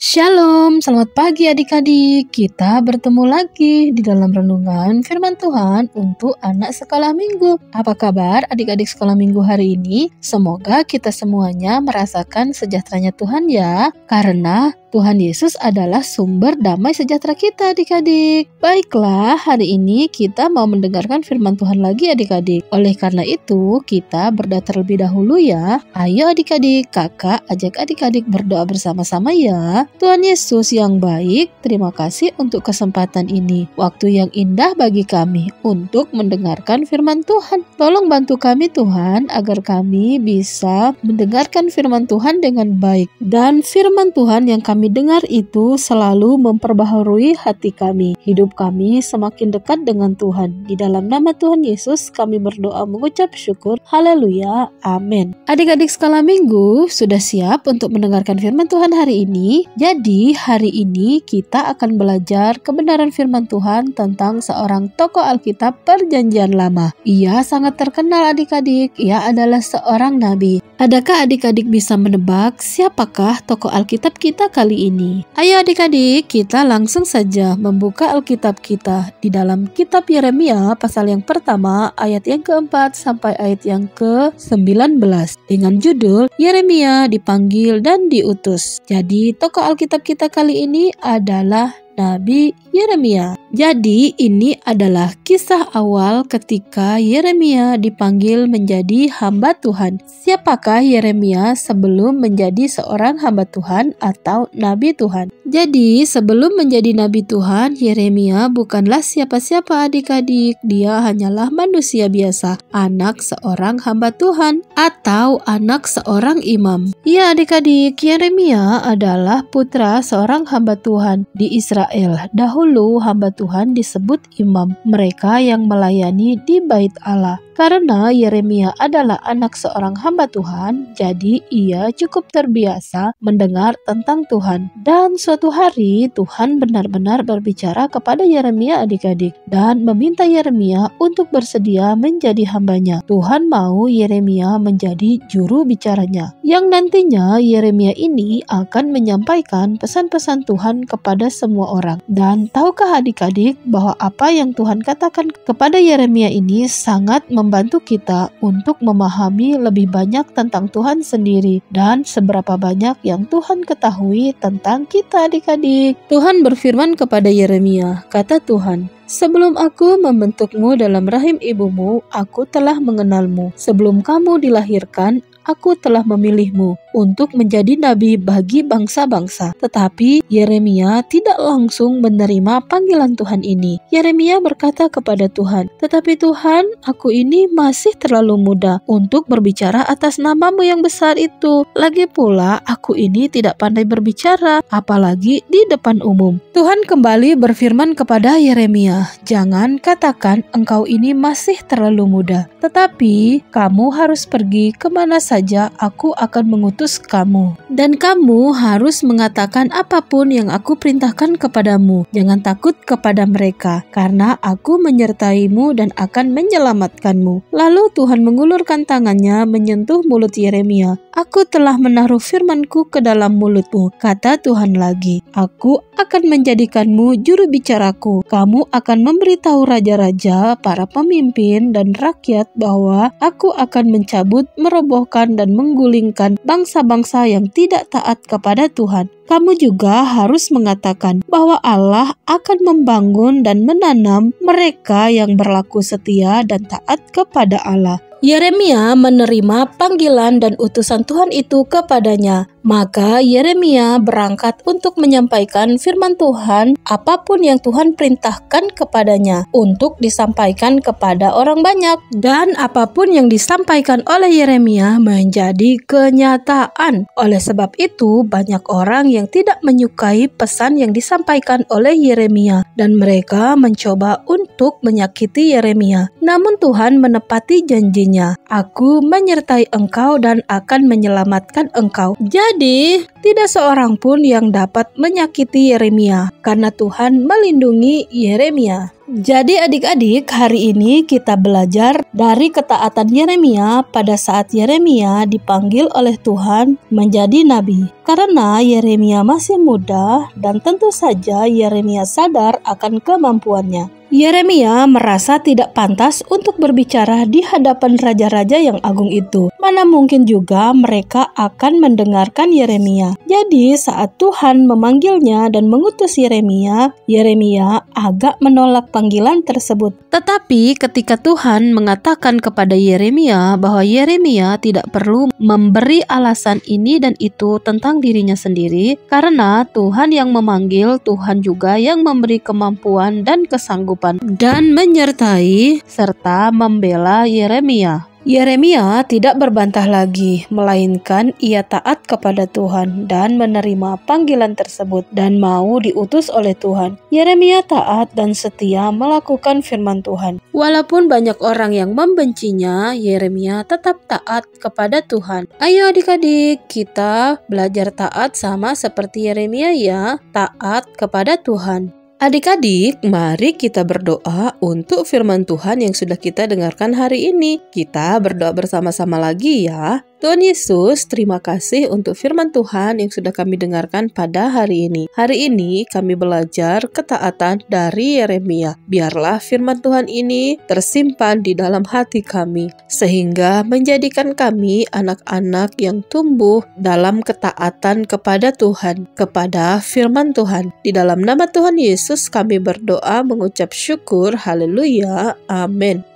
Shalom, selamat pagi adik-adik. Kita bertemu lagi di dalam renungan firman Tuhan untuk anak sekolah minggu. Apa kabar adik-adik sekolah minggu hari ini? Semoga kita semuanya merasakan sejahteranya Tuhan ya. Karena Tuhan Yesus adalah sumber damai sejahtera kita adik-adik. Baiklah, hari ini kita mau mendengarkan firman Tuhan lagi adik-adik. Oleh karena itu, kita berdoa terlebih dahulu ya. Ayo adik-adik, kakak ajak adik-adik berdoa bersama-sama ya. Tuhan Yesus yang baik, terima kasih untuk kesempatan ini. Waktu yang indah bagi kami untuk mendengarkan firman Tuhan. Tolong bantu kami Tuhan, agar kami bisa mendengarkan firman Tuhan dengan baik. Dan firman Tuhan yang kami dengar itu selalu memperbaharui hati kami. Hidup kami semakin dekat dengan Tuhan. Di dalam nama Tuhan Yesus kami berdoa mengucap syukur. Haleluya. Amin. Adik-adik sekolah minggu sudah siap untuk mendengarkan firman Tuhan hari ini? Jadi hari ini kita akan belajar kebenaran firman Tuhan tentang seorang tokoh Alkitab Perjanjian Lama. Ia sangat terkenal adik-adik. Ia adalah seorang nabi. Adakah adik-adik bisa menebak siapakah tokoh Alkitab kita kali ini? Ayo adik-adik, kita langsung saja membuka Alkitab kita di dalam kitab Yeremia pasal yang pertama ayat yang keempat sampai ayat yang ke-19 dengan judul Yeremia dipanggil dan diutus. Jadi tokoh Alkitab kita kali ini adalah Nabi Yeremia. Jadi ini adalah kisah awal ketika Yeremia dipanggil menjadi hamba Tuhan. Siapakah Yeremia sebelum menjadi seorang hamba Tuhan atau nabi Tuhan? Jadi sebelum menjadi nabi Tuhan, Yeremia bukanlah siapa-siapa adik-adik. Dia hanyalah manusia biasa, anak seorang hamba Tuhan atau anak seorang imam. Ya adik-adik, Yeremia adalah putra seorang hamba Tuhan di Israel. Dahulu hamba Tuhan disebut imam, mereka yang melayani di bait Allah. Karena Yeremia adalah anak seorang hamba Tuhan, jadi ia cukup terbiasa mendengar tentang Tuhan. Dan suatu hari Tuhan benar-benar berbicara kepada Yeremia adik-adik dan meminta Yeremia untuk bersedia menjadi hambanya. Tuhan mau Yeremia menjadi juru bicaranya, yang nantinya Yeremia ini akan menyampaikan pesan-pesan Tuhan kepada semua orang. Dan tahukah adik-adik bahwa apa yang Tuhan katakan kepada Yeremia ini sangat membantu kita untuk memahami lebih banyak tentang Tuhan sendiri dan seberapa banyak yang Tuhan ketahui tentang kita adik-adik. Tuhan berfirman kepada Yeremia, kata Tuhan, "Sebelum aku membentukmu dalam rahim ibumu, aku telah mengenalmu. Sebelum kamu dilahirkan, aku telah memilihmu untuk menjadi nabi bagi bangsa-bangsa." Tetapi Yeremia tidak langsung menerima panggilan Tuhan ini. Yeremia berkata kepada Tuhan, "Tetapi Tuhan, aku ini masih terlalu muda untuk berbicara atas namamu yang besar itu. Lagi pula, aku ini tidak pandai berbicara, apalagi di depan umum." Tuhan kembali berfirman kepada Yeremia, "Jangan katakan engkau ini masih terlalu muda, tetapi kamu harus pergi kemana saja aku akan mengutus kamu. Dan kamu harus mengatakan apapun yang aku perintahkan kepadamu. Jangan takut kepada mereka, karena aku menyertaimu dan akan menyelamatkanmu." Lalu Tuhan mengulurkan tangannya menyentuh mulut Yeremia. "Aku telah menaruh firmanku ke dalam mulutmu," kata Tuhan lagi. "Aku akan menjadikanmu juru bicaraku. Kamu akan memberitahu raja-raja, para pemimpin, dan rakyat bahwa aku akan mencabut, merobohkan, dan menggulingkan bangsa-bangsa yang tidak taat kepada Tuhan. Kamu juga harus mengatakan bahwa Allah akan membangun dan menanam mereka yang berlaku setia dan taat kepada Allah." Yeremia menerima panggilan dan utusan Tuhan itu kepadanya. Maka Yeremia berangkat untuk menyampaikan firman Tuhan, apapun yang Tuhan perintahkan kepadanya untuk disampaikan kepada orang banyak. Dan apapun yang disampaikan oleh Yeremia menjadi kenyataan. Oleh sebab itu, banyak orang yang tidak menyukai pesan yang disampaikan oleh Yeremia, dan mereka mencoba untuk menyakiti Yeremia. Namun Tuhan menepati janjinya, "Aku menyertai engkau dan akan menyelamatkan engkau." Jadi Jadi, tidak seorang pun yang dapat menyakiti Yeremia karena Tuhan melindungi Yeremia. Jadi adik-adik, hari ini kita belajar dari ketaatan Yeremia pada saat Yeremia dipanggil oleh Tuhan menjadi nabi. Karena Yeremia masih muda dan tentu saja Yeremia sadar akan kemampuannya. Yeremia merasa tidak pantas untuk berbicara di hadapan raja-raja yang agung itu. Mana mungkin juga mereka akan mendengarkan Yeremia. Jadi saat Tuhan memanggilnya dan mengutus Yeremia, Yeremia agak menolak panggilan tersebut. Tetapi ketika Tuhan mengatakan kepada Yeremia bahwa Yeremia tidak perlu memberi alasan ini dan itu tentang dirinya sendiri, karena Tuhan yang memanggil, Tuhan juga yang memberi kemampuan dan kesanggupan dan menyertai serta membela Yeremia. Yeremia tidak berbantah lagi, melainkan ia taat kepada Tuhan dan menerima panggilan tersebut dan mau diutus oleh Tuhan. Yeremia taat dan setia melakukan firman Tuhan. Walaupun banyak orang yang membencinya, Yeremia tetap taat kepada Tuhan. Ayo adik-adik, kita belajar taat sama seperti Yeremia ya, taat kepada Tuhan. Adik-adik, mari kita berdoa untuk firman Tuhan yang sudah kita dengarkan hari ini. Kita berdoa bersama-sama lagi ya. Tuhan Yesus, terima kasih untuk firman Tuhan yang sudah kami dengarkan pada hari ini. Hari ini kami belajar ketaatan dari Yeremia. Biarlah firman Tuhan ini tersimpan di dalam hati kami, sehingga menjadikan kami anak-anak yang tumbuh dalam ketaatan kepada Tuhan, kepada firman Tuhan. Di dalam nama Tuhan Yesus kami berdoa mengucap syukur. Haleluya. Amin.